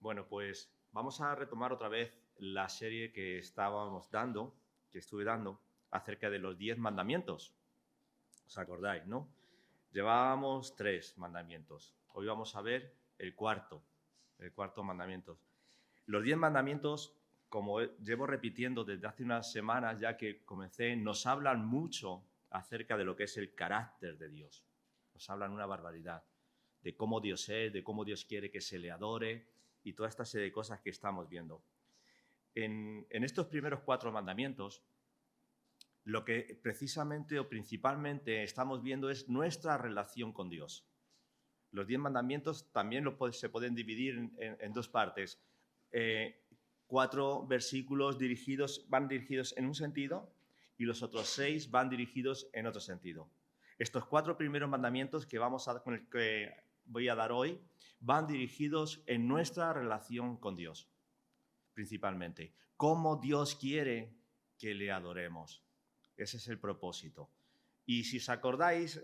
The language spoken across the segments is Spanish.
Bueno, pues vamos a retomar otra vez la serie que estuve dando, acerca de los 10 mandamientos. ¿Os acordáis, no? Llevábamos 3 mandamientos. Hoy vamos a ver el cuarto mandamiento. Los 10 mandamientos, como llevo repitiendo desde hace unas semanas ya que comencé, nos hablan mucho acerca de lo que es el carácter de Dios. Nos hablan una barbaridad de cómo Dios es, de cómo Dios quiere que se le adore y toda esta serie de cosas que estamos viendo. En estos primeros 4 mandamientos, lo que precisamente o principalmente estamos viendo es nuestra relación con Dios. Los 10 mandamientos también se pueden dividir en 2 partes. 4 versículos van dirigidos en un sentido y los otros 6 van dirigidos en otro sentido. Estos 4 primeros mandamientos con el que voy a dar hoy van dirigidos en nuestra relación con Dios, principalmente. Cómo Dios quiere que le adoremos. Ese es el propósito. Y si os acordáis,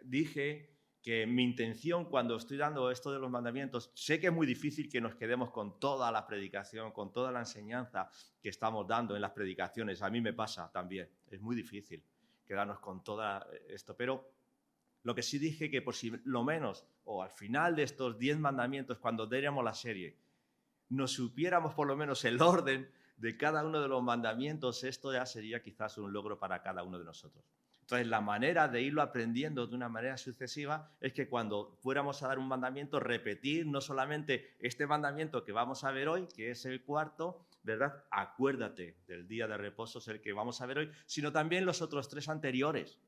dije que mi intención cuando estoy dando esto de los mandamientos, sé que es muy difícil que nos quedemos con toda la predicación, con toda la enseñanza que estamos dando en las predicaciones. A mí me pasa también, es muy difícil quedarnos con todo esto. Pero lo que sí dije que por si lo menos, o al final de estos 10 mandamientos, cuando diéramos la serie, nos supiéramos por lo menos el orden de cada uno de los mandamientos, esto ya sería quizás un logro para cada uno de nosotros. Entonces, la manera de irlo aprendiendo de una manera sucesiva es que cuando fuéramos a dar un mandamiento, repetir no solamente este mandamiento que vamos a ver hoy, que es el cuarto, ¿verdad? Acuérdate del día de reposo, es el que vamos a ver hoy, sino también los otros 3 anteriores,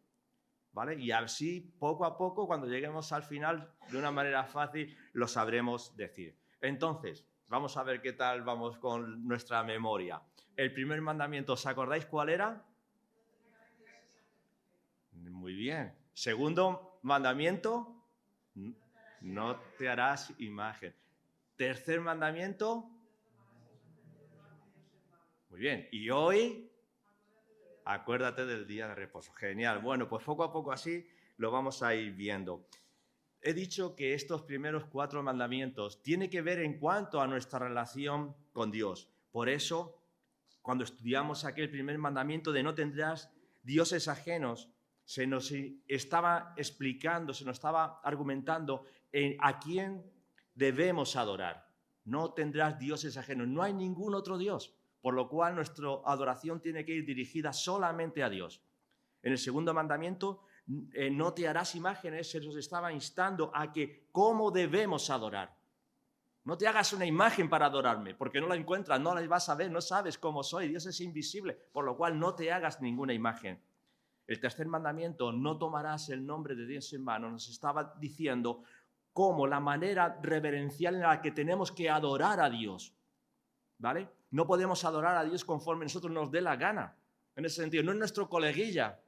¿vale? Y así, poco a poco, cuando lleguemos al final, de una manera fácil, lo sabremos decir. Entonces, vamos a ver qué tal vamos con nuestra memoria. El primer mandamiento, ¿os acordáis cuál era? Muy bien. Segundo mandamiento, no te harás imagen. Tercer mandamiento, muy bien. Y hoy, acuérdate del día de reposo. Genial. Bueno, pues poco a poco así lo vamos a ir viendo. He dicho que estos primeros 4 mandamientos tienen que ver en cuanto a nuestra relación con Dios. Por eso, cuando estudiamos aquel primer mandamiento de no tendrás dioses ajenos, se nos estaba explicando, se nos estaba argumentando a quién debemos adorar. No tendrás dioses ajenos, no hay ningún otro Dios, por lo cual nuestra adoración tiene que ir dirigida solamente a Dios. En el segundo mandamiento, no te harás imágenes, se nos estaba instando a que cómo debemos adorar. No te hagas una imagen para adorarme, porque no la encuentras, no la vas a ver, no sabes cómo soy, Dios es invisible, por lo cual no te hagas ninguna imagen. El tercer mandamiento, no tomarás el nombre de Dios en vano, nos estaba diciendo cómo la manera reverencial en la que tenemos que adorar a Dios, ¿vale? No podemos adorar a Dios conforme nosotros nos dé la gana, en ese sentido, no es nuestro coleguilla.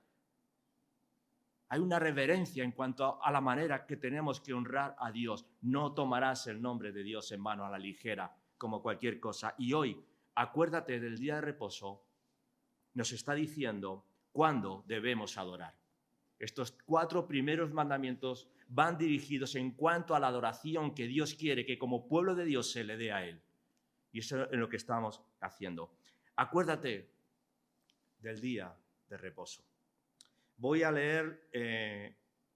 Hay una reverencia en cuanto a la manera que tenemos que honrar a Dios. No tomarás el nombre de Dios en vano a la ligera, como cualquier cosa. Y hoy, acuérdate del día de reposo, nos está diciendo cuándo debemos adorar. Estos 4 primeros mandamientos van dirigidos en cuanto a la adoración que Dios quiere que como pueblo de Dios se le dé a Él. Y eso es lo que estamos haciendo. Acuérdate del día de reposo. Voy a leer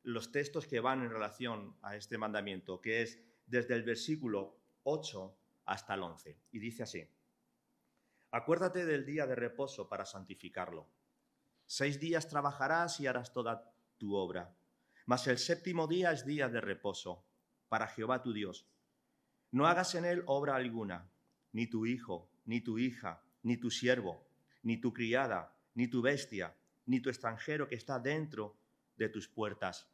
los textos que van en relación a este mandamiento, que es desde el versículo 8 hasta el 11. Y dice así: acuérdate del día de reposo para santificarlo. 6 días trabajarás y harás toda tu obra, mas el 7º día es día de reposo para Jehová tu Dios. No hagas en él obra alguna, ni tu hijo, ni tu hija, ni tu siervo, ni tu criada, ni tu bestia, ni tu extranjero que está dentro de tus puertas.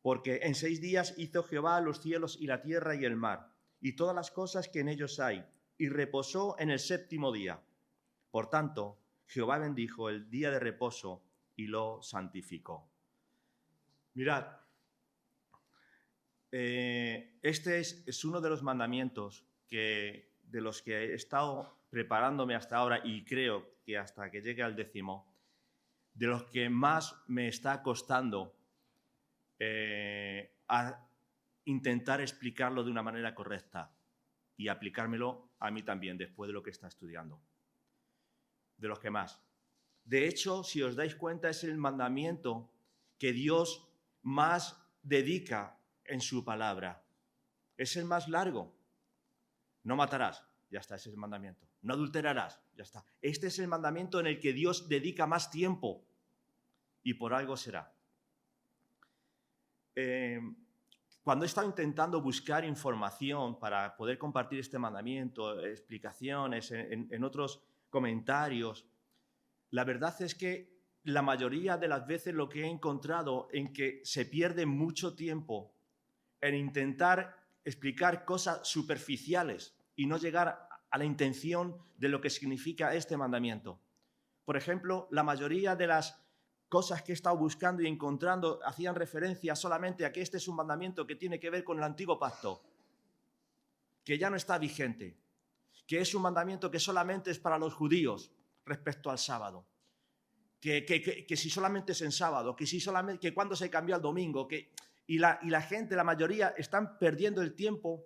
Porque en 6 días hizo Jehová los cielos y la tierra y el mar, y todas las cosas que en ellos hay, y reposó en el 7º día. Por tanto, Jehová bendijo el día de reposo y lo santificó. Mirad, este es uno de los mandamientos de los que he estado preparándome hasta ahora, y creo que hasta que llegue al 10º, de los que más me está costando a intentar explicarlo de una manera correcta. y aplicármelo a mí también después de lo que está estudiando. De los que más. De hecho, si os dais cuenta, es el mandamiento que Dios más dedica en su palabra. Es el más largo. No matarás, ya está, ese es el mandamiento. No adulterarás, ya está. Este es el mandamiento en el que Dios dedica más tiempo y por algo será. Cuando he estado intentando buscar información para poder compartir este mandamiento, explicaciones en otros comentarios, la verdad es que la mayoría de las veces lo que he encontrado en que se pierde mucho tiempo en intentar explicar cosas superficiales y no llegar a la intención de lo que significa este mandamiento. Por ejemplo, la mayoría de las cosas que he estado buscando y encontrando hacían referencia solamente a que este es un mandamiento que tiene que ver con el antiguo pacto, que ya no está vigente, que es un mandamiento que solamente es para los judíos respecto al sábado, que si solamente es en sábado, que si solamente, que cuando se cambió al domingo, y la gente, la mayoría, están perdiendo el tiempo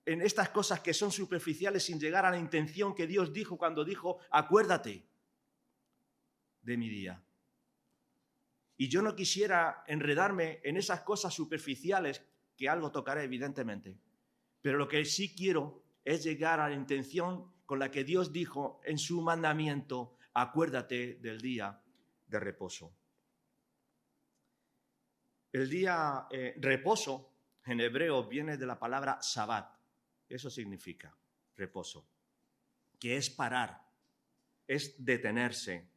en estas cosas que son superficiales sin llegar a la intención que Dios dijo cuando dijo, acuérdate de mi día. Y yo no quisiera enredarme en esas cosas superficiales, que algo tocaré evidentemente, pero lo que sí quiero es llegar a la intención con la que Dios dijo en su mandamiento, acuérdate del día de reposo. El día reposo en hebreo viene de la palabra Sabbat. Eso significa reposo, que es parar, es detenerse.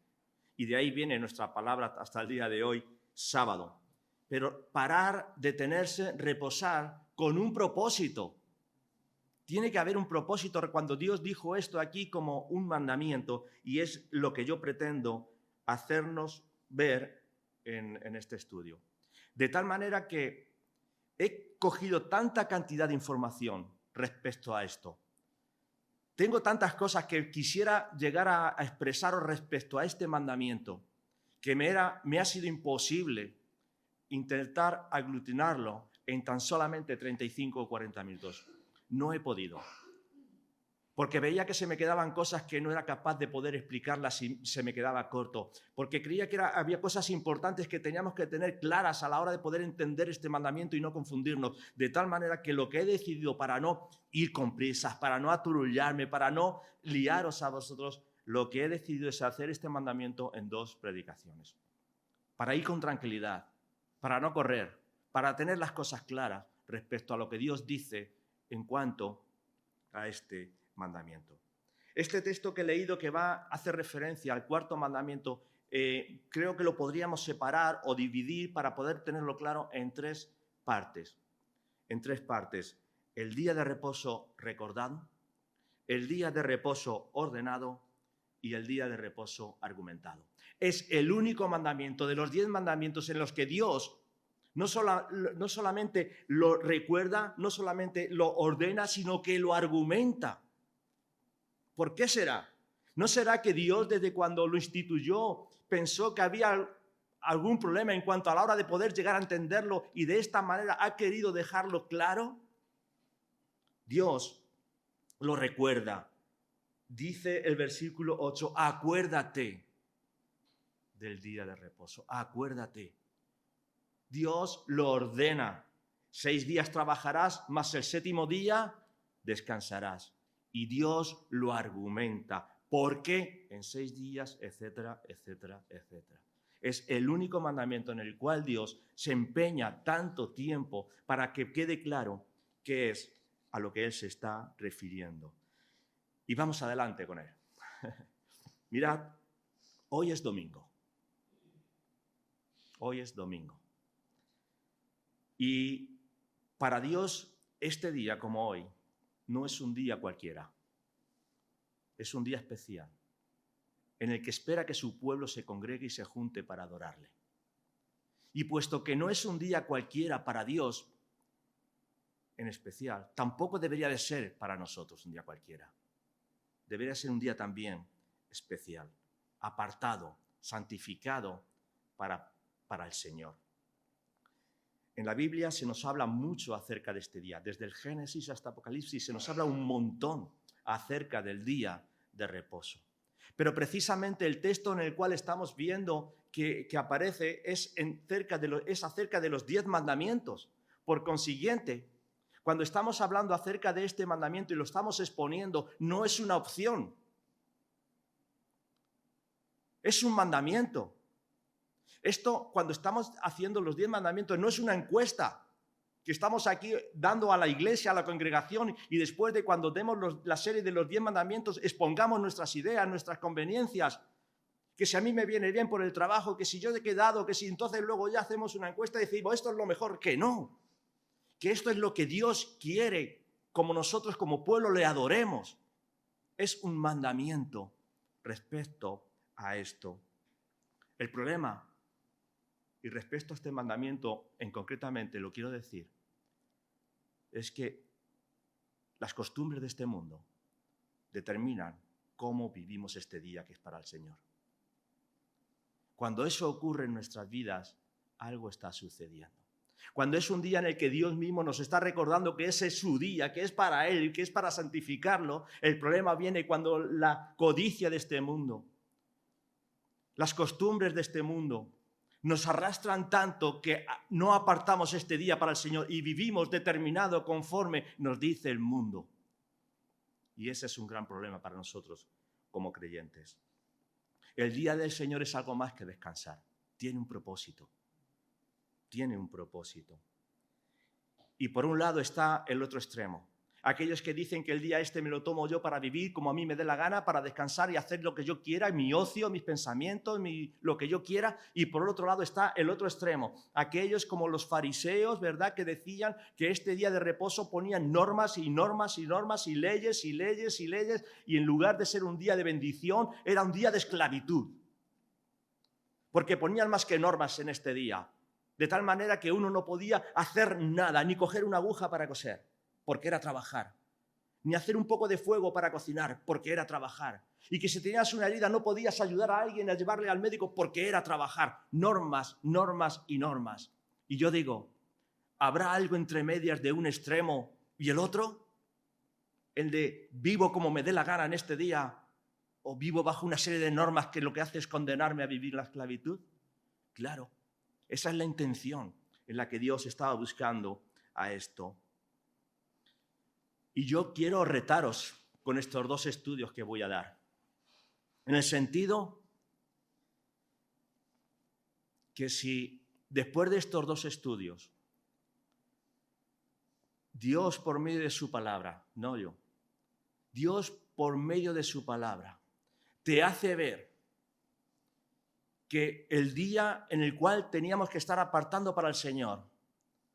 Y de ahí viene nuestra palabra hasta el día de hoy, sábado. Pero parar, detenerse, reposar con un propósito. Tiene que haber un propósito cuando Dios dijo esto aquí como un mandamiento, y es lo que yo pretendo hacernos ver en este estudio. De tal manera que he cogido tanta cantidad de información respecto a esto. Tengo tantas cosas que quisiera llegar a expresaros respecto a este mandamiento, que me ha sido imposible intentar aglutinarlo en tan solamente 35 o 40 minutos. No he podido, porque veía que se me quedaban cosas que no era capaz de poder explicarlas y se me quedaba corto, porque creía que había cosas importantes que teníamos que tener claras a la hora de poder entender este mandamiento y no confundirnos, de tal manera que lo que he decidido para no ir con prisas, para no aturullarme, para no liaros a vosotros, lo que he decidido es hacer este mandamiento en 2 predicaciones, para ir con tranquilidad, para no correr, para tener las cosas claras respecto a lo que Dios dice en cuanto a este mandamiento. Este texto que he leído que va a hacer referencia al 4º mandamiento, creo que lo podríamos separar o dividir para poder tenerlo claro en 3 partes. En 3 partes. El día de reposo recordado, el día de reposo ordenado y el día de reposo argumentado. Es el único mandamiento de los 10 mandamientos en los que Dios no solamente lo recuerda, no solamente lo ordena, sino que lo argumenta. ¿Por qué será? ¿No será que Dios desde cuando lo instituyó pensó que había algún problema en cuanto a la hora de poder llegar a entenderlo y de esta manera ha querido dejarlo claro? Dios lo recuerda. Dice el versículo 8, acuérdate del día de reposo, acuérdate. Dios lo ordena. 6 días trabajarás, más el 7º día descansarás. Y Dios lo argumenta. ¿Por qué? En 6 días, etcétera, etcétera, etcétera. Es el único mandamiento en el cual Dios se empeña tanto tiempo para que quede claro qué es a lo que Él se está refiriendo. Y vamos adelante con él. Mirad, hoy es domingo. Hoy es domingo. Y para Dios, este día como hoy, no es un día cualquiera. Es un día especial, en el que espera que su pueblo se congregue y se junte para adorarle. Y puesto que no es un día cualquiera para Dios, en especial, tampoco debería de ser para nosotros un día cualquiera. Debería ser un día también especial, apartado, santificado para el Señor. En la Biblia se nos habla mucho acerca de este día. Desde el Génesis hasta Apocalipsis se nos habla un montón acerca del día de reposo. Pero precisamente el texto en el cual estamos viendo que aparece es acerca de los 10 mandamientos. Por consiguiente, cuando estamos hablando acerca de este mandamiento y lo estamos exponiendo, no es una opción. Es un mandamiento. Esto, cuando estamos haciendo los 10 mandamientos, no es una encuesta que estamos aquí dando a la iglesia, a la congregación, y después de cuando demos la serie de los 10 mandamientos, expongamos nuestras ideas, nuestras conveniencias, que si a mí me viene bien por el trabajo, que si yo he quedado, que si entonces luego ya hacemos una encuesta y decimos, esto es lo mejor, que no, que esto es lo que Dios quiere, como nosotros como pueblo le adoremos. Es un mandamiento respecto a esto. El problema, y respecto a este mandamiento en concretamente lo quiero decir, es que las costumbres de este mundo determinan cómo vivimos este día que es para el Señor. Cuando eso ocurre en nuestras vidas, algo está sucediendo. Cuando es un día en el que Dios mismo nos está recordando que ese es su día, que es para Él, que es para santificarlo, el problema viene cuando la codicia de este mundo, las costumbres de este mundo, nos arrastran tanto que no apartamos este día para el Señor y vivimos determinado conforme nos dice el mundo. Y ese es un gran problema para nosotros como creyentes. El día del Señor es algo más que descansar. Tiene un propósito. Tiene un propósito. Y por un lado está el otro extremo. Aquellos que dicen que el día este me lo tomo yo para vivir como a mí me dé la gana, para descansar y hacer lo que yo quiera, mi ocio, mis pensamientos, lo que yo quiera. Y por el otro lado está el otro extremo. Aquellos como los fariseos, ¿verdad?, que decían que este día de reposo ponían normas y normas y normas y leyes y leyes y leyes, y en lugar de ser un día de bendición, era un día de esclavitud. Porque ponían más que normas en este día. De tal manera que uno no podía hacer nada, ni coger una aguja para coser, porque era trabajar, ni hacer un poco de fuego para cocinar, porque era trabajar, y que si tenías una herida no podías ayudar a alguien a llevarle al médico, porque era trabajar. Normas, normas y normas. Y yo digo, ¿habrá algo entre medias de un extremo y el otro? El de vivo como me dé la gana en este día, o vivo bajo una serie de normas que lo que hace es condenarme a vivir la esclavitud. Claro, esa es la intención en la que Dios estaba buscando a esto. Y yo quiero retaros con estos 2 estudios que voy a dar. En el sentido que si después de estos 2 estudios, Dios por medio de su palabra, no yo, Dios por medio de su palabra, te hace ver que el día en el cual teníamos que estar apartando para el Señor,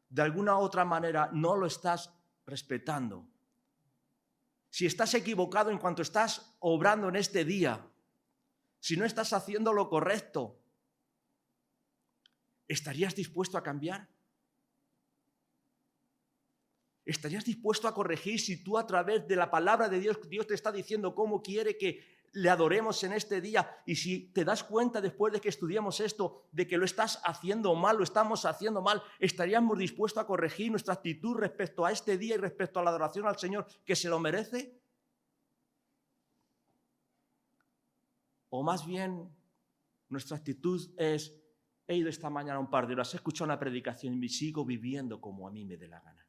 de alguna u otra manera no lo estás respetando. Si estás equivocado en cuanto estás obrando en este día, si no estás haciendo lo correcto, ¿estarías dispuesto a cambiar? ¿Estarías dispuesto a corregir si tú a través de la palabra de Dios, Dios te está diciendo cómo quiere que le adoremos en este día? Y si te das cuenta después de que estudiamos esto, de que lo estás haciendo mal, lo estamos haciendo mal, ¿estaríamos dispuestos a corregir nuestra actitud respecto a este día y respecto a la adoración al Señor que se lo merece? O más bien, nuestra actitud es, he ido esta mañana un par de horas, he escuchado una predicación y me sigo viviendo como a mí me dé la gana.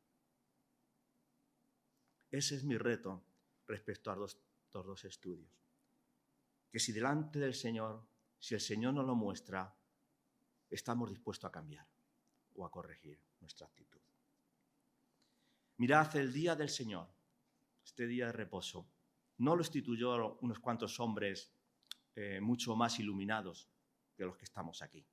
Ese es mi reto respecto a estos 2 estudios. Que si delante del Señor, si el Señor nos lo muestra, estamos dispuestos a cambiar o a corregir nuestra actitud. Mirad, el día del Señor, este día de reposo, no lo instituyó unos cuantos hombres mucho más iluminados que los que estamos aquí.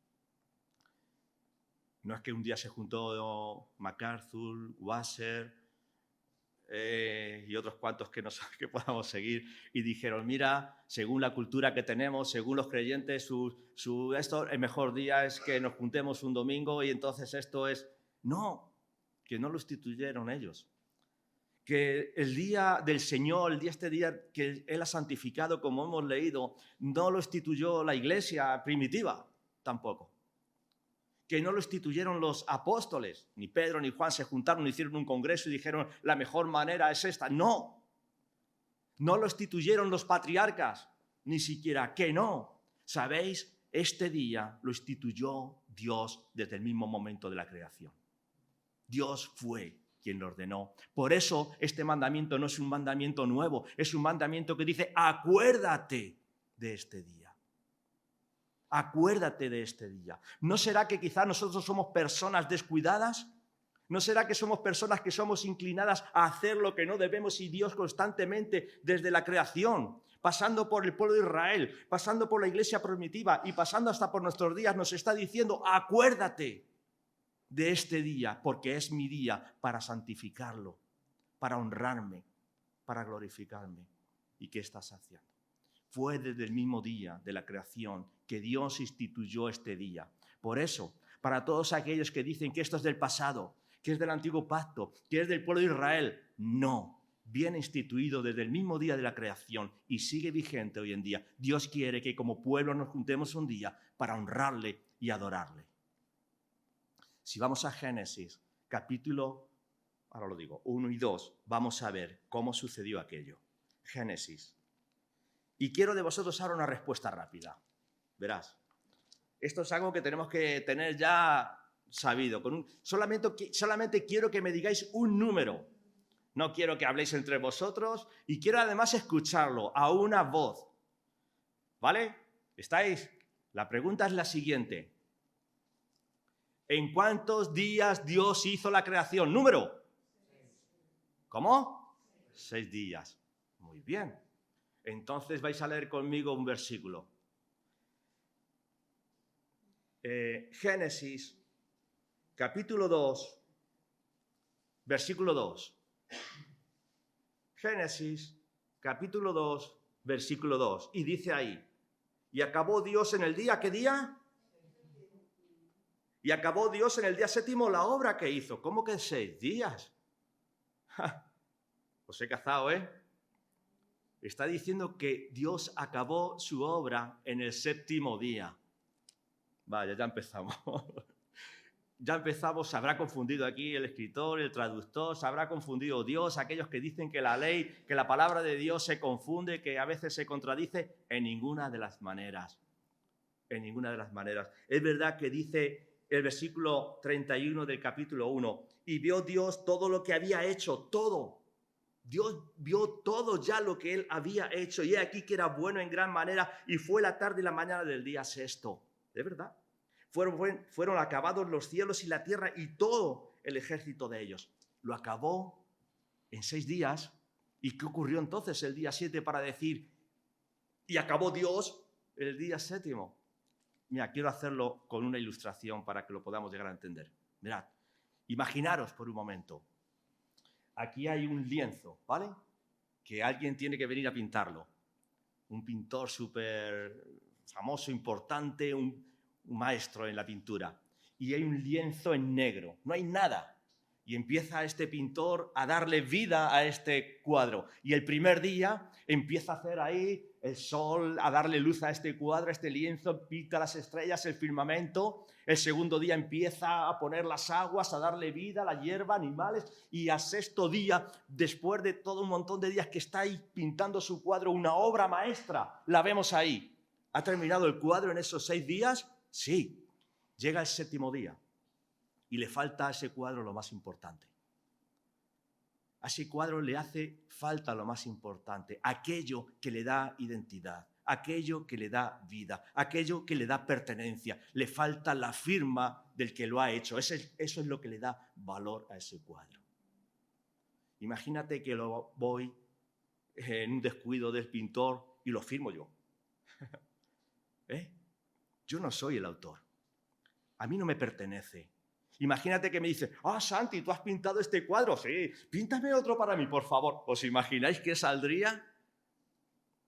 No es que un día se juntó MacArthur, Wasser y otros cuantos que podamos seguir y dijeron, mira, según la cultura que tenemos, según los creyentes, el mejor día es que nos juntemos un domingo y entonces esto es... No, que no lo instituyeron ellos. Que el día del Señor, este día que Él ha santificado, como hemos leído, no lo instituyó la iglesia primitiva tampoco. que no lo instituyeron los apóstoles. Ni Pedro ni Juan se juntaron, hicieron un congreso y dijeron la mejor manera es esta. No, no lo instituyeron los patriarcas, ni siquiera que no. ¿Sabéis? Este día lo instituyó Dios desde el mismo momento de la creación. Dios fue quien lo ordenó. Por eso este mandamiento no es un mandamiento nuevo, es un mandamiento que dice, acuérdate de este día. Acuérdate de este día. ¿No será que quizás nosotros somos personas descuidadas? ¿No será que somos personas que somos inclinadas a hacer lo que no debemos y Dios constantemente desde la creación, pasando por el pueblo de Israel, pasando por la iglesia primitiva y pasando hasta por nuestros días, nos está diciendo, acuérdate de este día, porque es mi día para santificarlo, para honrarme, para glorificarme? ¿Y qué estás haciendo? Fue desde el mismo día de la creación que Dios instituyó este día. Por eso, para todos aquellos que dicen que esto es del pasado, que es del antiguo pacto, que es del pueblo de Israel, no. Viene instituido desde el mismo día de la creación y sigue vigente hoy en día. Dios quiere que como pueblo nos juntemos un día para honrarle y adorarle. Si vamos a Génesis, capítulo, ahora lo digo, 1 y 2, vamos a ver cómo sucedió aquello. Génesis. Y quiero de vosotros ahora una respuesta rápida. Verás, esto es algo que tenemos que tener ya sabido. Solamente quiero que me digáis un número. No quiero que habléis entre vosotros y quiero además escucharlo a una voz. ¿Vale? ¿Estáis? La pregunta es la siguiente. ¿En cuántos días Dios hizo la creación? ¿Número? ¿Cómo? 6 días. Muy bien. Entonces vais a leer conmigo un versículo. Génesis, capítulo 2, versículo 2. Génesis, capítulo 2, versículo 2. Y dice ahí, y acabó Dios en el día, ¿qué día? Y acabó Dios en el día séptimo la obra que hizo. ¿Cómo que 6 días? ¡Ja! Os he cazado, ¿eh? Está diciendo que Dios acabó su obra en el séptimo día. Vaya, ya empezamos. Ya empezamos, se habrá confundido aquí el escritor, el traductor, se habrá confundido Dios, aquellos que dicen que la ley, que la palabra de Dios se confunde, que a veces se contradice, en ninguna de las maneras. En ninguna de las maneras. Es verdad que dice el versículo 31 del capítulo 1, y vio Dios todo lo que había hecho, todo. Dios vio todo ya lo que él había hecho, y he aquí que era bueno en gran manera, y fue la tarde y la mañana del día sexto. ¿De verdad? Fueron acabados los cielos y la tierra y todo el ejército de ellos. Lo acabó en 6 días. ¿Y qué ocurrió entonces el día 7 para decir, y acabó Dios el día séptimo? Mira, quiero hacerlo con una ilustración para que lo podamos llegar a entender. Mirad, imaginaros por un momento. Aquí hay un lienzo, ¿vale? Que alguien tiene que venir a pintarlo. Un pintor súper famoso, importante, un maestro en la pintura. Y hay un lienzo en negro, no hay nada. Y empieza este pintor a darle vida a este cuadro. Y el primer día empieza a hacer ahí el sol, a darle luz a este cuadro, a este lienzo, pinta las estrellas, el firmamento. El segundo día empieza a poner las aguas, a darle vida, la hierba, animales. Y al sexto día, después de todo un montón de días que está ahí pintando su cuadro, una obra maestra, la vemos ahí. ¿Ha terminado el cuadro en esos 6 días? Sí. Llega el séptimo día. Y le falta a ese cuadro lo más importante. A ese cuadro le hace falta lo más importante, aquello que le da identidad, aquello que le da vida, aquello que le da pertenencia. Le falta la firma del que lo ha hecho. Eso es lo que le da valor a ese cuadro. Imagínate que lo voy en un descuido del pintor y lo firmo yo. Yo no soy el autor. A mí no me pertenece. Imagínate que me dice, Santi, ¿tú has pintado este cuadro? Sí, píntame otro para mí, por favor. ¿Os imagináis qué saldría?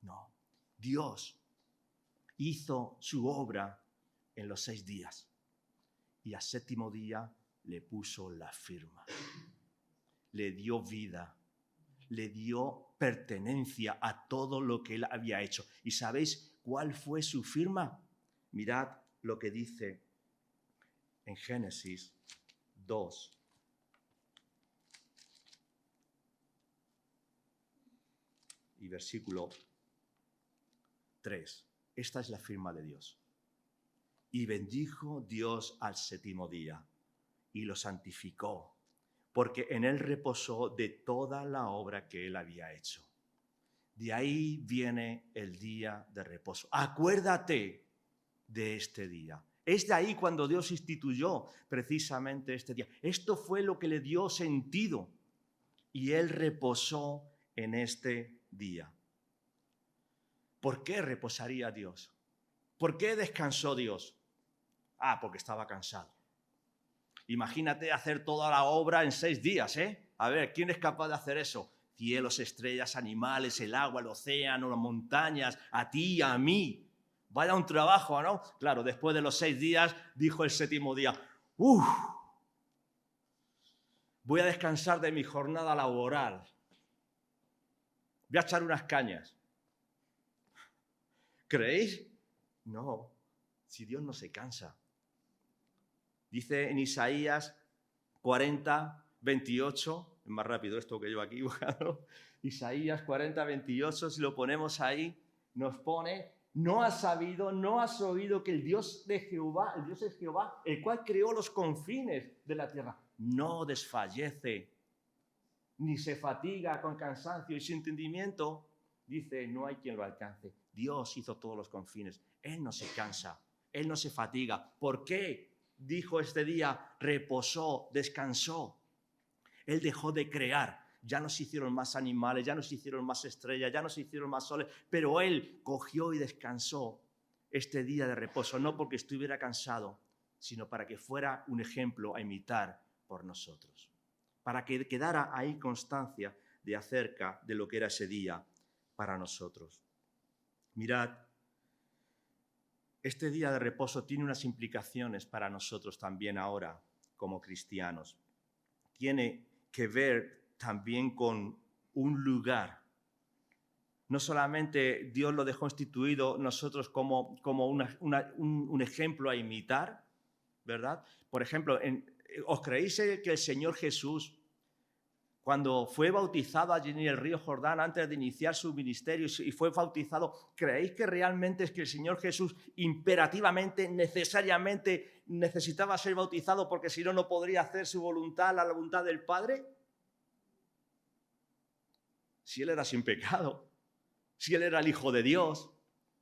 No. Dios hizo su obra en los 6 días y al séptimo día le puso la firma. Le dio vida, le dio pertenencia a todo lo que él había hecho. ¿Y sabéis cuál fue su firma? Mirad lo que dice en Génesis 2. Y versículo 3. Esta es la firma de Dios. Y bendijo Dios al séptimo día y lo santificó, porque en él reposó de toda la obra que él había hecho. De ahí viene el día de reposo. Acuérdate de este día. Es de ahí cuando Dios instituyó precisamente este día. Esto fue lo que le dio sentido y él reposó en este día. ¿Por qué reposaría Dios? ¿Por qué descansó Dios? Porque estaba cansado. Imagínate hacer toda la obra en 6 días, ¿eh? A ver, ¿quién es capaz de hacer eso? Cielos, estrellas, animales, el agua, el océano, las montañas, a ti, a mí. Vaya un trabajo, ¿no? Claro, después de los 6 días, dijo el séptimo día, voy a descansar de mi jornada laboral. Voy a echar unas cañas. ¿Creéis? No, si Dios no se cansa. Dice en Isaías 40, 28, es más rápido esto que yo aquí buscando, Isaías 40, 28, si lo ponemos ahí, nos pone, no has sabido, no has oído que el Dios de Jehová, el Dios es Jehová, el cual creó los confines de la tierra, no desfallece, ni se fatiga con cansancio y sin entendimiento, dice, no hay quien lo alcance. Dios hizo todos los confines, Él no se cansa, Él no se fatiga. ¿Por qué? Dijo este día, reposó, descansó. Él dejó de crear. Ya no se hicieron más animales, ya no se hicieron más estrellas, ya no se hicieron más soles, pero Él cogió y descansó este día de reposo, no porque estuviera cansado, sino para que fuera un ejemplo a imitar por nosotros, para que quedara ahí constancia de acerca de lo que era ese día para nosotros. Mirad, este día de reposo tiene unas implicaciones para nosotros también ahora como cristianos. Tiene que ver también con un lugar. No solamente Dios lo dejó instituido nosotros como un ejemplo a imitar, ¿verdad? Por ejemplo, ¿os creéis que el Señor Jesús, cuando fue bautizado allí en el río Jordán antes de iniciar su ministerio y fue bautizado, ¿creéis que realmente es que el Señor Jesús imperativamente, necesariamente necesitaba ser bautizado porque si no, no podría hacer su voluntad, la voluntad del Padre? Si Él era sin pecado, si Él era el Hijo de Dios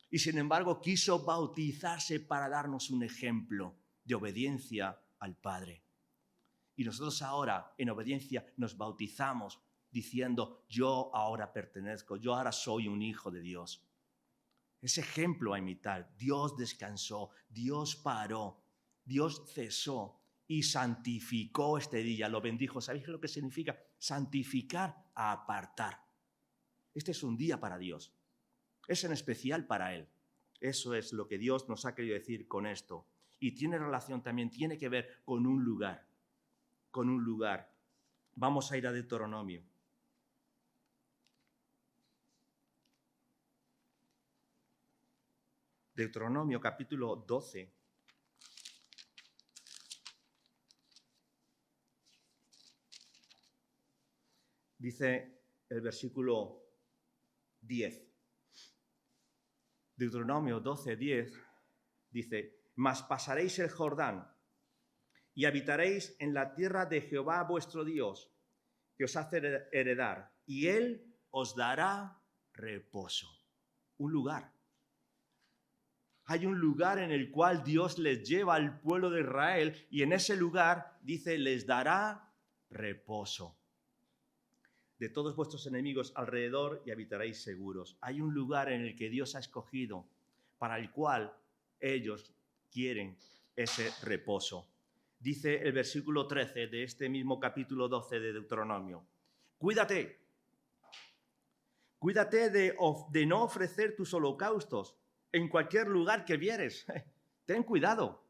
y sin embargo quiso bautizarse para darnos un ejemplo de obediencia al Padre. Y nosotros ahora, en obediencia, nos bautizamos diciendo, yo ahora pertenezco, yo ahora soy un hijo de Dios. Ese ejemplo a imitar. Dios descansó, Dios paró, Dios cesó y santificó este día, lo bendijo. ¿Sabéis lo que significa? Santificar, a apartar. Este es un día para Dios. Es en especial para Él. Eso es lo que Dios nos ha querido decir con esto. Y tiene relación también, tiene que ver con un lugar. Con un lugar. Vamos a ir a Deuteronomio. Deuteronomio capítulo 12. Dice el versículo 10. Deuteronomio 12, 10 dice, mas pasaréis el Jordán y habitaréis en la tierra de Jehová vuestro Dios, que os hace heredar, y Él os dará reposo. Un lugar. Hay un lugar en el cual Dios les lleva al pueblo de Israel y en ese lugar, dice, les dará reposo. De todos vuestros enemigos alrededor y habitaréis seguros. Hay un lugar en el que Dios ha escogido para el cual ellos quieren ese reposo. Dice el versículo 13 de este mismo capítulo 12 de Deuteronomio. Cuídate de no ofrecer tus holocaustos en cualquier lugar que vieres. Ten cuidado.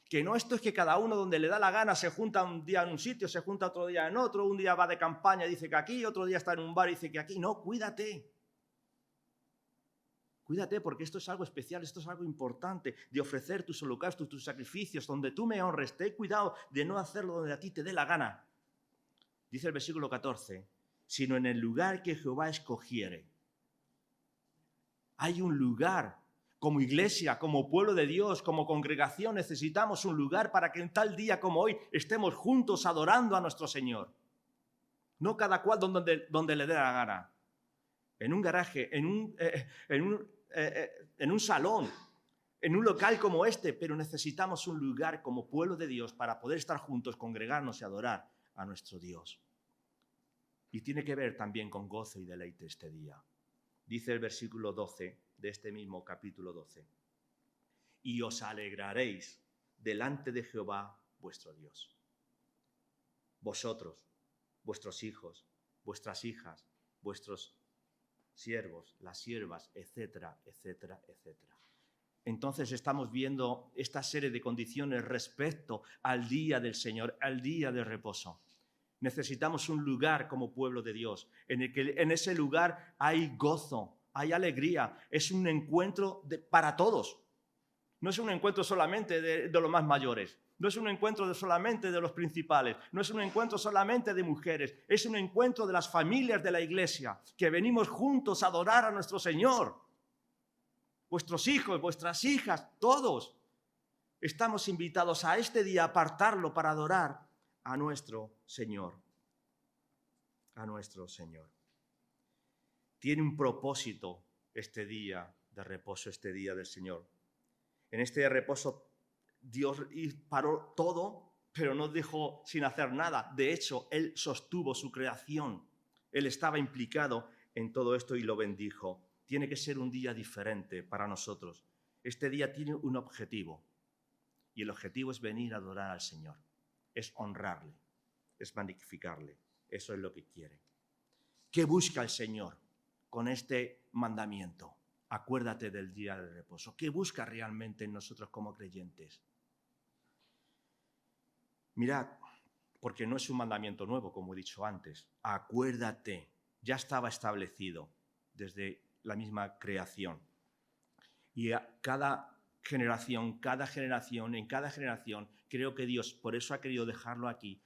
Que no esto es que cada uno donde le da la gana se junta un día en un sitio, se junta otro día en otro, un día va de campaña y dice que aquí, otro día está en un bar y dice que aquí. No, cuídate. Cuídate porque esto es algo especial, esto es algo importante, de ofrecer tus holocaustos, tus sacrificios, donde tú me honres. Ten cuidado de no hacerlo donde a ti te dé la gana. Dice el versículo 14, sino en el lugar que Jehová escogiere. Hay un lugar. Como iglesia, como pueblo de Dios, como congregación, necesitamos un lugar para que en tal día como hoy estemos juntos adorando a nuestro Señor. No cada cual donde le dé la gana. En un garaje, en un salón, en un local como este, pero necesitamos un lugar como pueblo de Dios para poder estar juntos, congregarnos y adorar a nuestro Dios. Y tiene que ver también con gozo y deleite este día. Dice el versículo 12 de este mismo capítulo 12. Y os alegraréis delante de Jehová vuestro Dios. Vosotros, vuestros hijos, vuestras hijas, vuestros siervos, las siervas, etcétera, etcétera, etcétera. Entonces estamos viendo esta serie de condiciones respecto al día del Señor, al día de reposo. Necesitamos un lugar como pueblo de Dios, en el que en ese lugar hay gozo, hay alegría, es un encuentro para todos. No es un encuentro solamente de los más mayores, no es un encuentro solamente de los principales, no es un encuentro solamente de mujeres, es un encuentro de las familias de la iglesia, que venimos juntos a adorar a nuestro Señor. Vuestros hijos, vuestras hijas, todos estamos invitados a este día a apartarlo para adorar a nuestro Señor. A nuestro Señor. Tiene un propósito este día de reposo, este día del Señor. En este día de reposo Dios paró todo, pero no dejó sin hacer nada. De hecho, Él sostuvo su creación. Él estaba implicado en todo esto y lo bendijo. Tiene que ser un día diferente para nosotros. Este día tiene un objetivo. Y el objetivo es venir a adorar al Señor. Es honrarle, es magnificarle. Eso es lo que quiere. ¿Qué busca el Señor con este mandamiento? Acuérdate del día de reposo. ¿Qué busca realmente en nosotros como creyentes? Mirad, porque no es un mandamiento nuevo, como he dicho antes. Acuérdate, ya estaba establecido desde la misma creación. Y a cada generación, en cada generación, creo que Dios, por eso ha querido dejarlo aquí,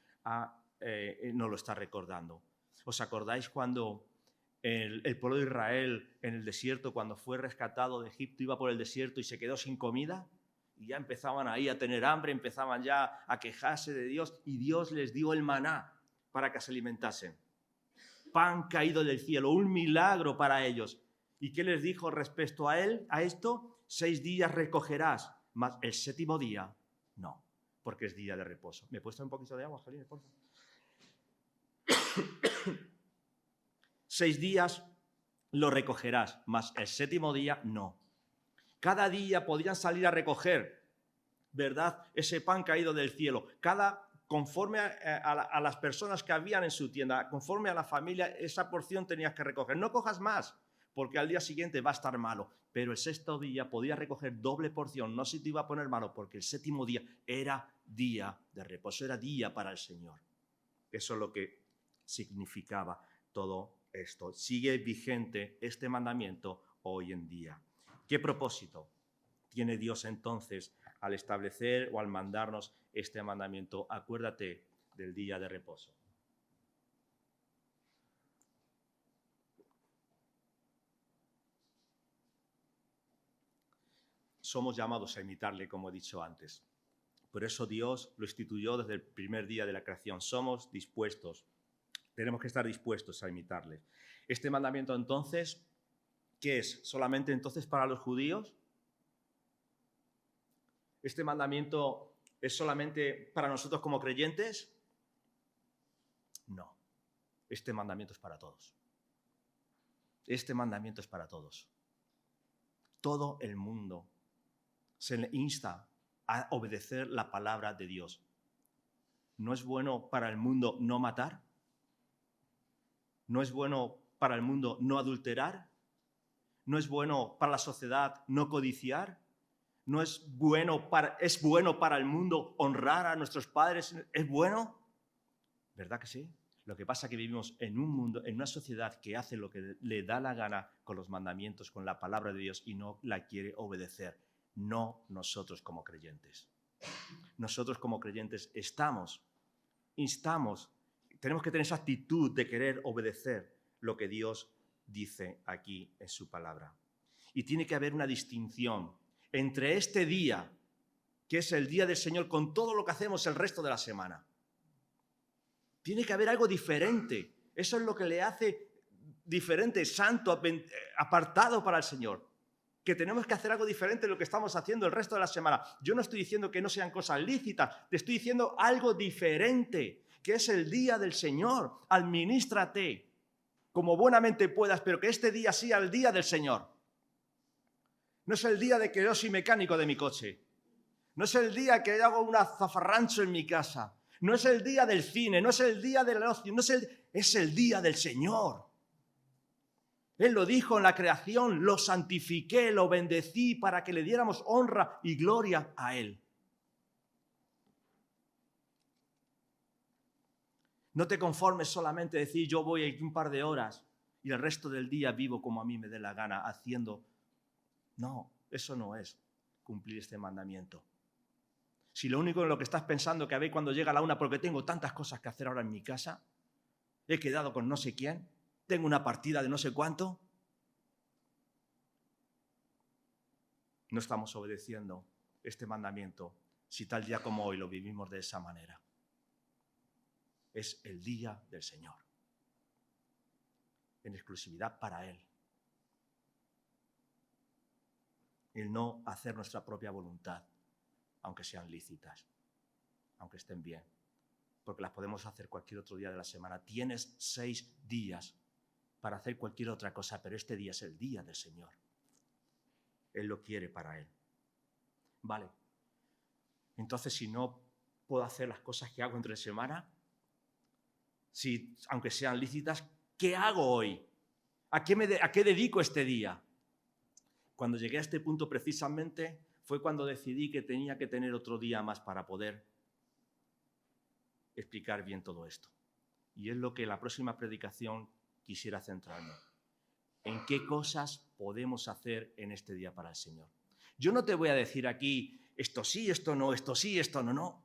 nos lo está recordando. ¿Os acordáis cuando el pueblo de Israel en el desierto, cuando fue rescatado de Egipto, iba por el desierto y se quedó sin comida? Y ya empezaban ahí a tener hambre, empezaban ya a quejarse de Dios, y Dios les dio el maná para que se alimentasen. Pan caído del cielo, un milagro para ellos. ¿Y qué les dijo respecto a esto? 6 días recogerás, mas el 7º día no, porque es día de reposo. ¿Me puedes traer un poquito de agua, Jalín, por favor? 6 días lo recogerás, mas el 7º día no. Cada día podían salir a recoger, ¿verdad?, ese pan caído del cielo. Conforme a las personas que habían en su tienda, conforme a la familia, esa porción tenías que recoger. No cojas más, porque al día siguiente va a estar malo. Pero el 6º día podías recoger doble porción. No se te iba a poner malo, porque el 7º día era día de reposo, era día para el Señor. Eso es lo que significaba todo esto. Sigue vigente este mandamiento hoy en día. ¿Qué propósito tiene Dios entonces al establecer o al mandarnos este mandamiento? Acuérdate del día de reposo. Somos llamados a imitarle, como he dicho antes. Por eso Dios lo instituyó desde el primer día de la creación. Somos dispuestos, tenemos que estar dispuestos a imitarle. Este mandamiento entonces, ¿qué es? ¿Solamente entonces para los judíos? ¿Este mandamiento es solamente para nosotros como creyentes? No. Este mandamiento es para todos. Este mandamiento es para todos. Todo el mundo se le insta a obedecer la palabra de Dios. ¿No es bueno para el mundo no matar? ¿No es bueno para el mundo no adulterar? ¿No es bueno para la sociedad no codiciar? ¿No es bueno para el mundo honrar a nuestros padres? ¿Es bueno? ¿Verdad que sí? Lo que pasa es que vivimos en un mundo, en una sociedad que hace lo que le da la gana con los mandamientos, con la palabra de Dios y no la quiere obedecer. No nosotros como creyentes. Nosotros como creyentes instamos, tenemos que tener esa actitud de querer obedecer lo que Dios dice aquí en su palabra. Y tiene que haber una distinción entre este día, que es el día del Señor, con todo lo que hacemos el resto de la semana. Tiene que haber algo diferente. Eso es lo que le hace diferente, santo, apartado para el Señor. Que tenemos que hacer algo diferente de lo que estamos haciendo el resto de la semana. Yo no estoy diciendo que no sean cosas lícitas, te estoy diciendo algo diferente, que es el día del Señor. Administrate como buenamente puedas, pero que este día sea el día del Señor. No es el día de que yo soy mecánico de mi coche. No es el día que yo hago un zafarrancho en mi casa. No es el día del cine, no es el día del ocio, es el día del Señor. Él lo dijo en la creación, lo santifiqué, lo bendecí para que le diéramos honra y gloria a Él. No te conformes solamente a decir yo voy aquí un par de horas y el resto del día vivo como a mí me dé la gana haciendo. No, eso no es cumplir este mandamiento. Si lo único en lo que estás pensando que a ver cuando llega la una, porque tengo tantas cosas que hacer ahora en mi casa, he quedado con no sé quién, tengo una partida de no sé cuánto, no estamos obedeciendo este mandamiento si tal día como hoy lo vivimos de esa manera. Es el día del Señor, en exclusividad para Él. El no hacer nuestra propia voluntad, aunque sean lícitas, aunque estén bien, porque las podemos hacer cualquier otro día de la semana. Tienes 6 días para hacer cualquier otra cosa, pero este día es el día del Señor. Él lo quiere para Él. Vale. Entonces, si no puedo hacer las cosas que hago entre semana, aunque sean lícitas, ¿qué hago hoy? ¿A qué dedico este día? Cuando llegué a este punto precisamente fue cuando decidí que tenía que tener otro día más para poder explicar bien todo esto. Y es lo que en la próxima predicación quisiera centrarme. ¿En qué cosas podemos hacer en este día para el Señor? Yo no te voy a decir aquí, esto sí, esto no, esto sí, esto no, no.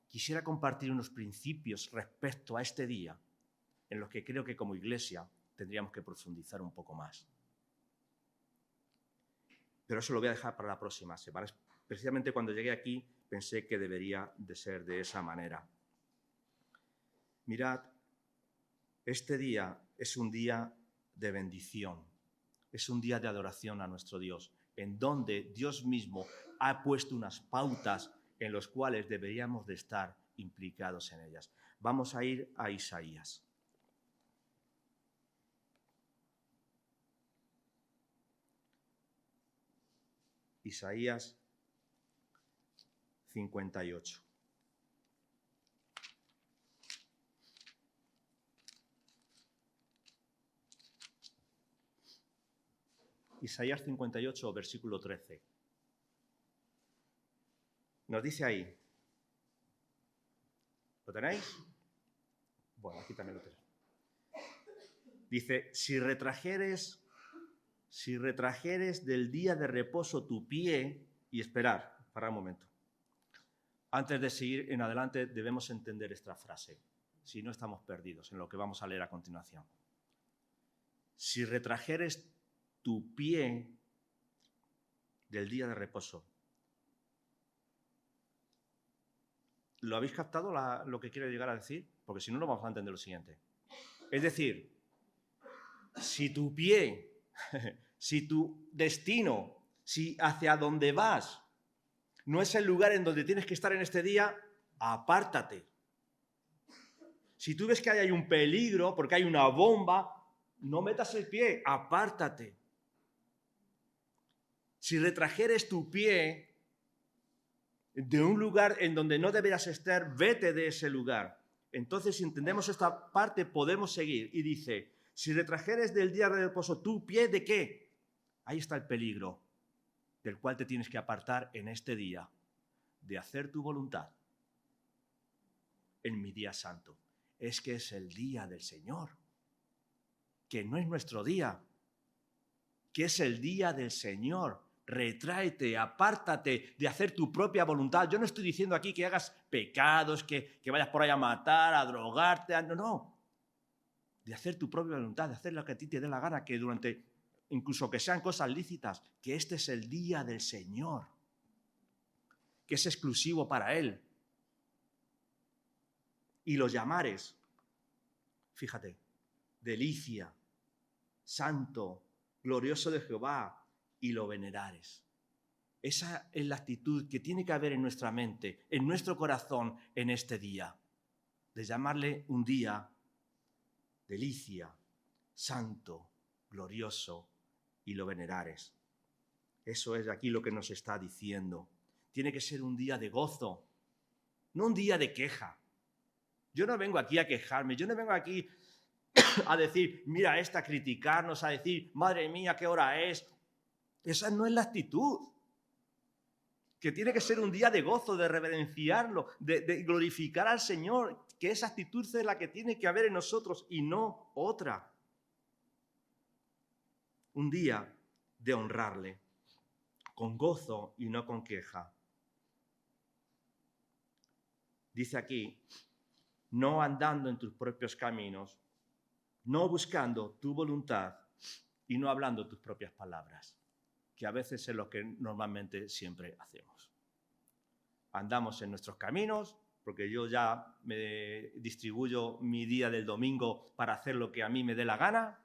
Quisiera compartir unos principios respecto a este día en los que creo que como iglesia tendríamos que profundizar un poco más. Pero eso lo voy a dejar para la próxima semana. Precisamente cuando llegué aquí pensé que debería de ser de esa manera. Mirad, este día es un día de bendición, es un día de adoración a nuestro Dios, en donde Dios mismo ha puesto unas pautas en las cuales deberíamos de estar implicados en ellas. Vamos a ir a Isaías. Isaías 58. Isaías 58, versículo 13. Nos dice ahí, ¿lo tenéis? Bueno, aquí también lo tenéis. Dice, si retrajeres del día de reposo tu pie, y esperar, para un momento. Antes de seguir en adelante debemos entender esta frase, si no estamos perdidos en lo que vamos a leer a continuación. Si retrajeres tu pie del día de reposo. ¿Lo habéis captado lo que quiere llegar a decir? Porque si no, no vamos a entender lo siguiente. Es decir, si tu pie, si tu destino, si hacia donde vas no es el lugar en donde tienes que estar en este día, apártate. Si tú ves que hay un peligro porque hay una bomba, no metas el pie, apártate. Si retrajeres tu pie de un lugar en donde no deberás estar, vete de ese lugar. Entonces, si entendemos esta parte, podemos seguir. Y dice, si retrajeres del día de reposo tu pie, ¿de qué? Ahí está el peligro del cual te tienes que apartar en este día, de hacer tu voluntad en mi día santo, es que es el día del Señor, que no es nuestro día, que es el día del Señor. Retráete, apártate de hacer tu propia voluntad. Yo no estoy diciendo aquí que hagas pecados, que vayas por ahí a matar, a drogarte, no. De hacer tu propia voluntad, de hacer lo que a ti te dé la gana, que incluso que sean cosas lícitas, que este es el día del Señor, que es exclusivo para Él. Y los llamares, fíjate, delicia, santo, glorioso de Jehová, y lo venerares. Esa es la actitud que tiene que haber en nuestra mente, en nuestro corazón, en este día. De llamarle un día delicia, santo, glorioso, y lo venerares. Eso es aquí lo que nos está diciendo. Tiene que ser un día de gozo, no un día de queja. Yo no vengo aquí a quejarme, yo no vengo aquí a decir, mira esta, a criticarnos, a decir, madre mía, ¿qué hora es? Esa no es la actitud. Que tiene que ser un día de gozo, de reverenciarlo, de glorificar al Señor, que esa actitud es la que tiene que haber en nosotros y no otra. Un día de honrarle, con gozo y no con queja. Dice aquí, no andando en tus propios caminos, no buscando tu voluntad y no hablando tus propias palabras, que a veces es lo que normalmente siempre hacemos. Andamos en nuestros caminos, porque yo ya me distribuyo mi día del domingo para hacer lo que a mí me dé la gana.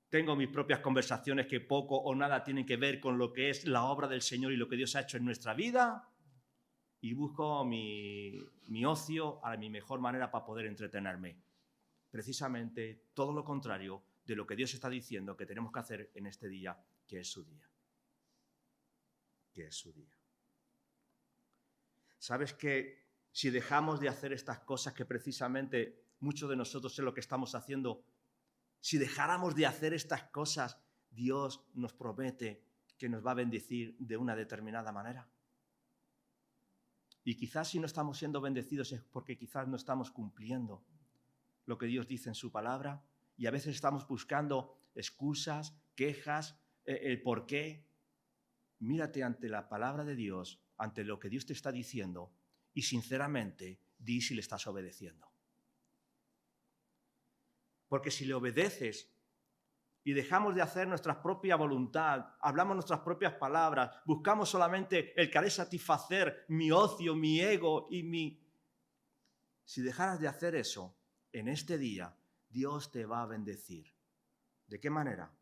Tengo mis propias conversaciones que poco o nada tienen que ver con lo que es la obra del Señor y lo que Dios ha hecho en nuestra vida. Y busco mi ocio a mi mejor manera para poder entretenerme. Precisamente todo lo contrario de lo que Dios está diciendo que tenemos que hacer en este día, que es su día. Que es su día. ¿Sabes que si dejamos de hacer estas cosas que precisamente muchos de nosotros es lo que estamos haciendo? Si dejáramos de hacer estas cosas, Dios nos promete que nos va a bendecir de una determinada manera. Y quizás si no estamos siendo bendecidos es porque quizás no estamos cumpliendo lo que Dios dice en su palabra y a veces estamos buscando excusas, quejas, el por qué. Mírate ante la palabra de Dios, ante lo que Dios te está diciendo y sinceramente di si le estás obedeciendo. Porque si le obedeces y dejamos de hacer nuestra propia voluntad, hablamos nuestras propias palabras, buscamos solamente el querer satisfacer mi ocio, mi ego y Si dejaras de hacer eso, en este día, Dios te va a bendecir. ¿De qué manera?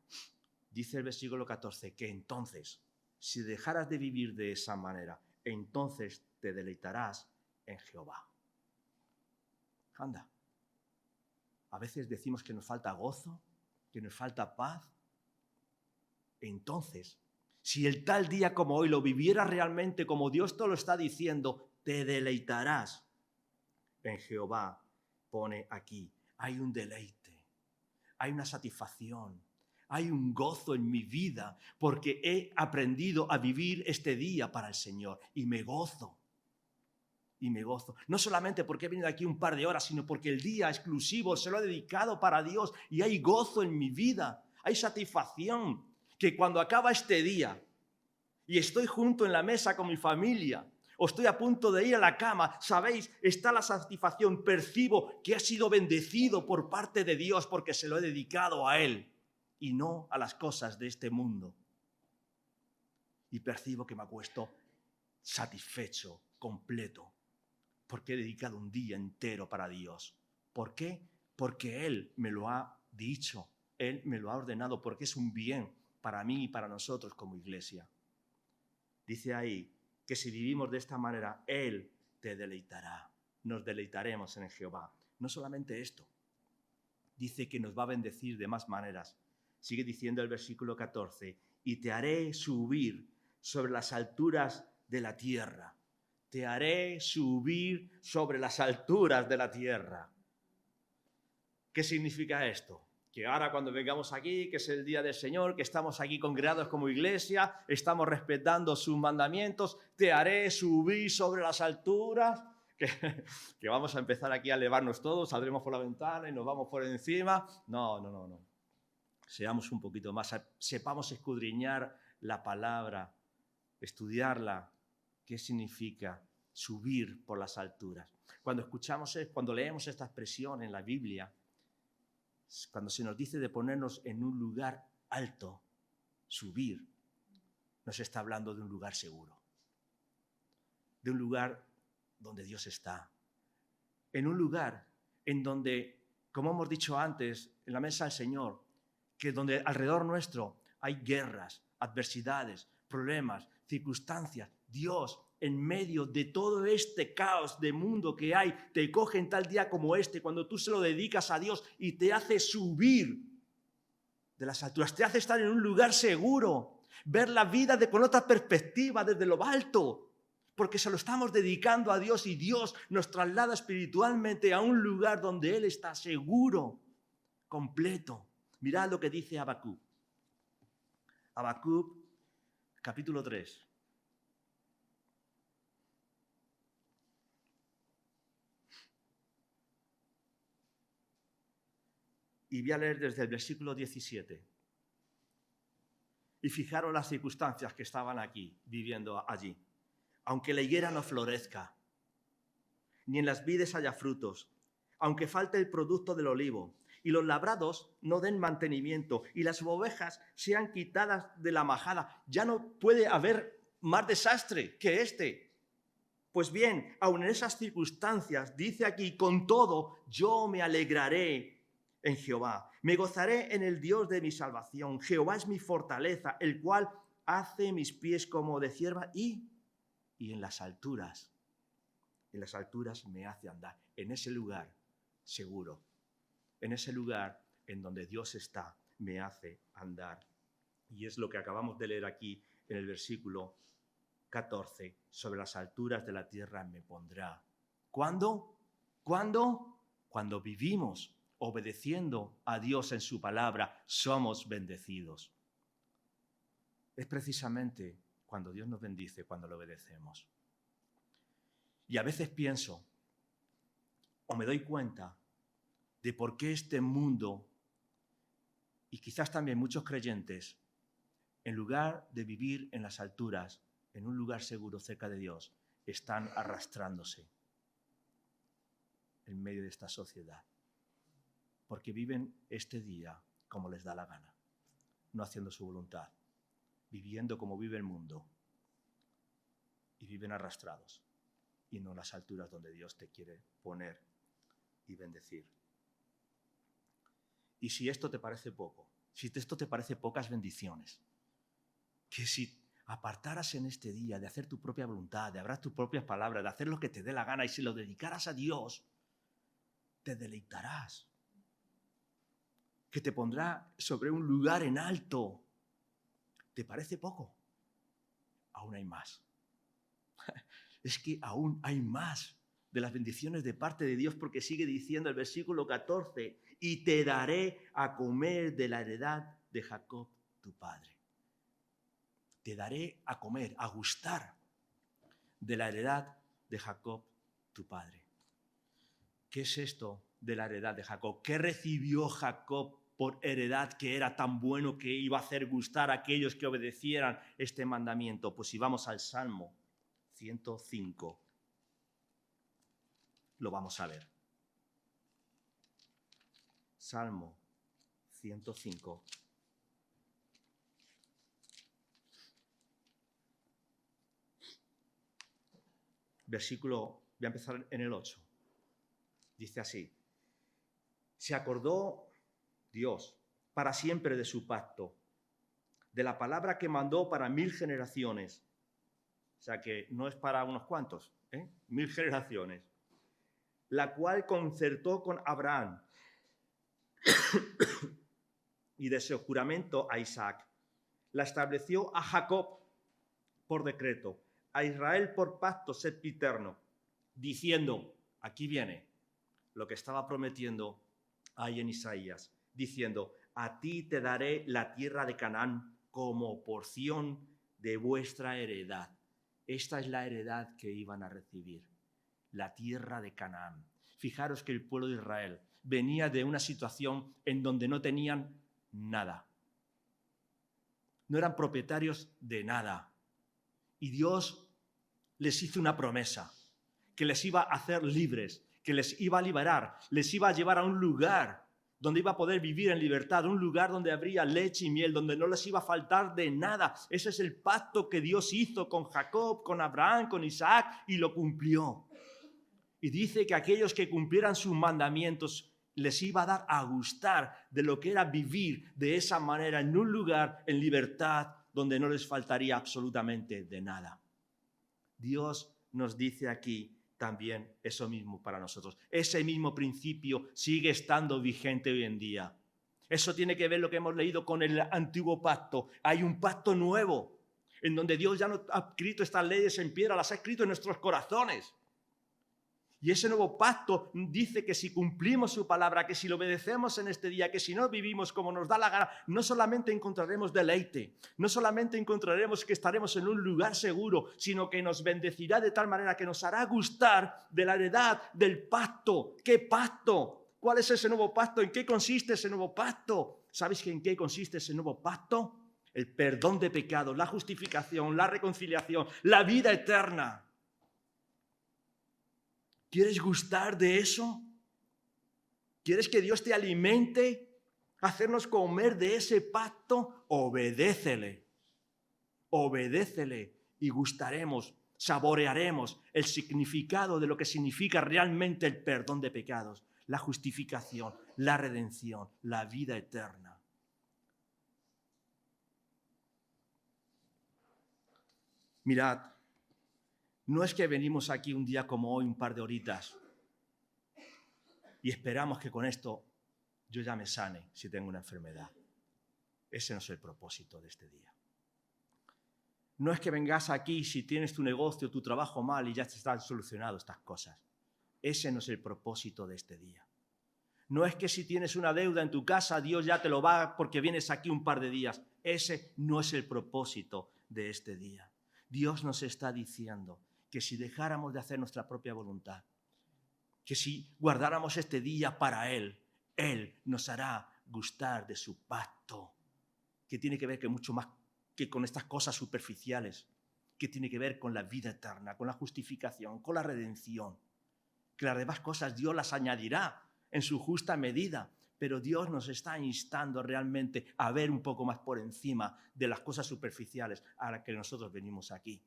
Dice el versículo 14, que entonces, si dejaras de vivir de esa manera, entonces te deleitarás en Jehová. Anda. A veces decimos que nos falta gozo, que nos falta paz. Entonces, si el tal día como hoy lo vivieras realmente como Dios te lo está diciendo, te deleitarás en Jehová. Pone aquí, hay un deleite, hay una satisfacción, hay un gozo en mi vida porque he aprendido a vivir este día para el Señor y me gozo. Y me gozo, no solamente porque he venido aquí un par de horas, sino porque el día exclusivo se lo he dedicado para Dios y hay gozo en mi vida, hay satisfacción, que cuando acaba este día y estoy junto en la mesa con mi familia o estoy a punto de ir a la cama, sabéis, está la satisfacción, percibo que ha sido bendecido por parte de Dios porque se lo he dedicado a Él y no a las cosas de este mundo. Y percibo que me acuesto satisfecho, completo. Porque he dedicado un día entero para Dios. ¿Por qué? Porque Él me lo ha dicho, Él me lo ha ordenado, porque es un bien para mí y para nosotros como iglesia. Dice ahí que si vivimos de esta manera, Él te deleitará. Nos deleitaremos en Jehová. No solamente esto, dice que nos va a bendecir de más maneras. Sigue diciendo el versículo 14, y te haré subir sobre las alturas de la tierra. Te haré subir sobre las alturas de la tierra. ¿Qué significa esto? Que ahora cuando vengamos aquí, que es el día del Señor, que estamos aquí congregados como iglesia, estamos respetando sus mandamientos, te haré subir sobre las alturas. que vamos a empezar aquí a elevarnos todos, saldremos por la ventana y nos vamos por encima. No. Seamos un poquito más, sepamos escudriñar la palabra, estudiarla. ¿Qué significa subir por las alturas? Cuando leemos esta expresión en la Biblia, cuando se nos dice de ponernos en un lugar alto, subir, nos está hablando de un lugar seguro, de un lugar donde Dios está, en un lugar en donde, como hemos dicho antes, en la mesa del Señor, que donde alrededor nuestro hay guerras, adversidades, problemas, circunstancias, Dios, en medio de todo este caos de mundo que hay, te coge en tal día como este, cuando tú se lo dedicas a Dios y te hace subir de las alturas, te hace estar en un lugar seguro, ver la vida con otra perspectiva desde lo alto, porque se lo estamos dedicando a Dios y Dios nos traslada espiritualmente a un lugar donde Él está seguro, completo. Mirad lo que dice Habacuc. Habacuc, capítulo 3. Y voy a leer desde el versículo 17. Y fijaros las circunstancias que estaban aquí, viviendo allí. Aunque la higuera no florezca, ni en las vides haya frutos, aunque falte el producto del olivo, y los labrados no den mantenimiento, y las ovejas sean quitadas de la majada, ya no puede haber más desastre que este. Pues bien, aun en esas circunstancias, dice aquí, con todo, yo me alegraré en Jehová. Me gozaré en el Dios de mi salvación. Jehová es mi fortaleza, el cual hace mis pies como de cierva y en las alturas me hace andar. En ese lugar seguro, en ese lugar en donde Dios está, me hace andar. Y es lo que acabamos de leer aquí en el versículo 14. Sobre las alturas de la tierra me pondrá. ¿Cuándo? Cuando vivimos obedeciendo a Dios en su palabra, somos bendecidos. Es precisamente cuando Dios nos bendice, cuando lo obedecemos. Y a veces pienso, o me doy cuenta, de por qué este mundo, y quizás también muchos creyentes, en lugar de vivir en las alturas, en un lugar seguro cerca de Dios, están arrastrándose en medio de esta sociedad. Porque viven este día como les da la gana, no haciendo su voluntad, viviendo como vive el mundo, y viven arrastrados, y no en las alturas donde Dios te quiere poner y bendecir. Y si esto te parece poco, si esto te parece pocas bendiciones, que si apartaras en este día de hacer tu propia voluntad, de hablar tus propias palabras, de hacer lo que te dé la gana y si lo dedicaras a Dios, te deleitarás, que te pondrá sobre un lugar en alto. ¿Te parece poco? Aún hay más. Es que aún hay más de las bendiciones de parte de Dios, porque sigue diciendo el versículo 14, y te daré a comer de la heredad de Jacob tu padre. Te daré a comer, a gustar de la heredad de Jacob tu padre. ¿Qué es esto de la heredad de Jacob? ¿Qué recibió Jacob por heredad que era tan bueno que iba a hacer gustar a aquellos que obedecieran este mandamiento? Pues si vamos al Salmo 105, lo vamos a ver. Salmo 105. Versículo, voy a empezar en el 8. Dice así: se acordó Dios para siempre de su pacto, de la palabra que mandó para 1000 generaciones. O sea que no es para unos cuantos, 1000 generaciones. La cual concertó con Abraham y de su juramento a Isaac. La estableció a Jacob por decreto, a Israel por pacto sempiterno, diciendo, aquí viene lo que estaba prometiendo ahí en Isaías, diciendo, a ti te daré la tierra de Canaán como porción de vuestra heredad. Esta es la heredad que iban a recibir, la tierra de Canaán. Fijaros que el pueblo de Israel venía de una situación en donde no tenían nada. No eran propietarios de nada. Y Dios les hizo una promesa, que les iba a hacer libres, que les iba a liberar, les iba a llevar a un lugar donde iba a poder vivir en libertad, un lugar donde habría leche y miel, donde no les iba a faltar de nada. Ese es el pacto que Dios hizo con Jacob, con Abraham, con Isaac, y lo cumplió. Y dice que aquellos que cumplieran sus mandamientos les iba a dar a gustar de lo que era vivir de esa manera en un lugar en libertad donde no les faltaría absolutamente de nada. Dios nos dice aquí también eso mismo para nosotros. Ese mismo principio sigue estando vigente hoy en día. Eso tiene que ver lo que hemos leído con el antiguo pacto. Hay un pacto nuevo en donde Dios ya no ha escrito estas leyes en piedra, las ha escrito en nuestros corazones. Y ese nuevo pacto dice que si cumplimos su palabra, que si lo obedecemos en este día, que si no vivimos como nos da la gana, no solamente encontraremos deleite, no solamente encontraremos que estaremos en un lugar seguro, sino que nos bendecirá de tal manera que nos hará gustar de la heredad del pacto. ¿Qué pacto? ¿Cuál es ese nuevo pacto? ¿En qué consiste ese nuevo pacto? ¿Sabéis en qué consiste ese nuevo pacto? El perdón de pecados, la justificación, la reconciliación, la vida eterna. ¿Quieres gustar de eso? ¿Quieres que Dios te alimente? ¿Hacernos comer de ese pacto? Obedécele. Obedécele y gustaremos, saborearemos el significado de lo que significa realmente el perdón de pecados, la justificación, la redención, la vida eterna. Mirad, no es que venimos aquí un día como hoy, un par de horitas, y esperamos que con esto yo ya me sane si tengo una enfermedad. Ese no es el propósito de este día. No es que vengas aquí si tienes tu negocio, tu trabajo mal y ya te están solucionadas estas cosas. Ese no es el propósito de este día. No es que si tienes una deuda en tu casa, Dios ya te lo va porque vienes aquí un par de días. Ese no es el propósito de este día. Dios nos está diciendo que si dejáramos de hacer nuestra propia voluntad, que si guardáramos este día para Él, Él nos hará gustar de su pacto, que tiene que ver que mucho más que con estas cosas superficiales, que tiene que ver con la vida eterna, con la justificación, con la redención, que las demás cosas Dios las añadirá en su justa medida, pero Dios nos está instando realmente a ver un poco más por encima de las cosas superficiales a las que nosotros venimos aquí.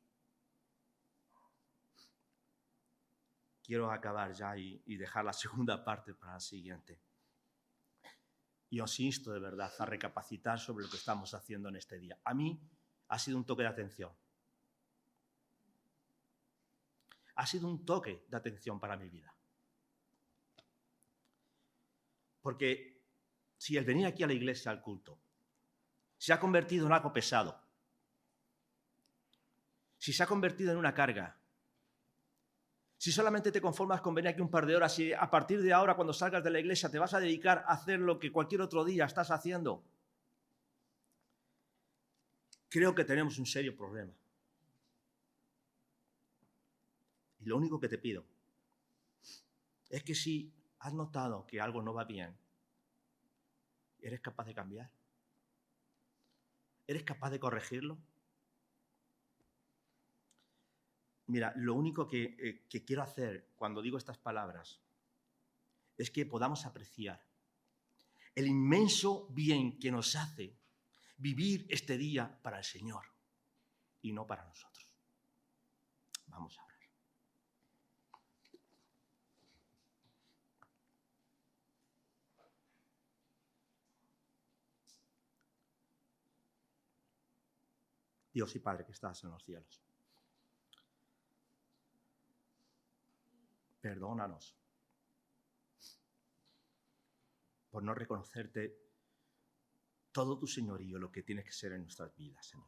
Quiero acabar ya y dejar la segunda parte para la siguiente. Y os insto de verdad a recapacitar sobre lo que estamos haciendo en este día. A mí ha sido un toque de atención. Ha sido un toque de atención para mi vida. Porque si el venir aquí a la iglesia, al culto, se ha convertido en algo pesado, si se ha convertido en una carga, si solamente te conformas con venir aquí un par de horas y a partir de ahora cuando salgas de la iglesia te vas a dedicar a hacer lo que cualquier otro día estás haciendo, creo que tenemos un serio problema. Y lo único que te pido es que si has notado que algo no va bien, ¿eres capaz de cambiar? ¿Eres capaz de corregirlo? Mira, lo único que quiero hacer cuando digo estas palabras es que podamos apreciar el inmenso bien que nos hace vivir este día para el Señor y no para nosotros. Vamos a orar. Dios y Padre que estás en los cielos, perdónanos por no reconocerte todo tu señorío, lo que tiene que ser en nuestras vidas, Señor.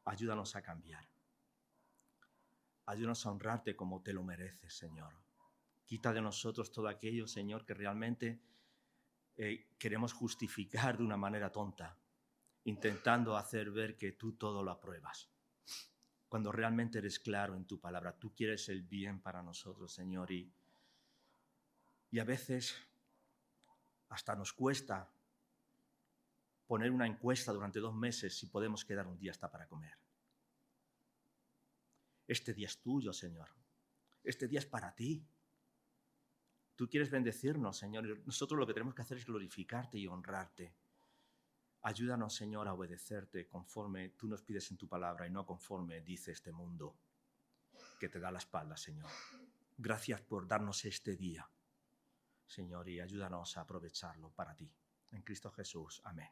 Ayúdanos a cambiar. Ayúdanos a honrarte como te lo mereces, Señor. Quita de nosotros todo aquello, Señor, que realmente queremos justificar de una manera tonta, intentando hacer ver que tú todo lo apruebas. cuando realmente eres claro en tu palabra. Tú quieres el bien para nosotros, Señor, y a veces hasta nos cuesta poner una encuesta durante 2 meses si podemos quedar un día hasta para comer. Este día es tuyo, Señor. Este día es para ti. Tú quieres bendecirnos, Señor, y nosotros lo que tenemos que hacer es glorificarte y honrarte. Ayúdanos, Señor, a obedecerte conforme tú nos pides en tu palabra y no conforme dice este mundo que te da la espalda, Señor. Gracias por darnos este día, Señor, y ayúdanos a aprovecharlo para ti. En Cristo Jesús. Amén.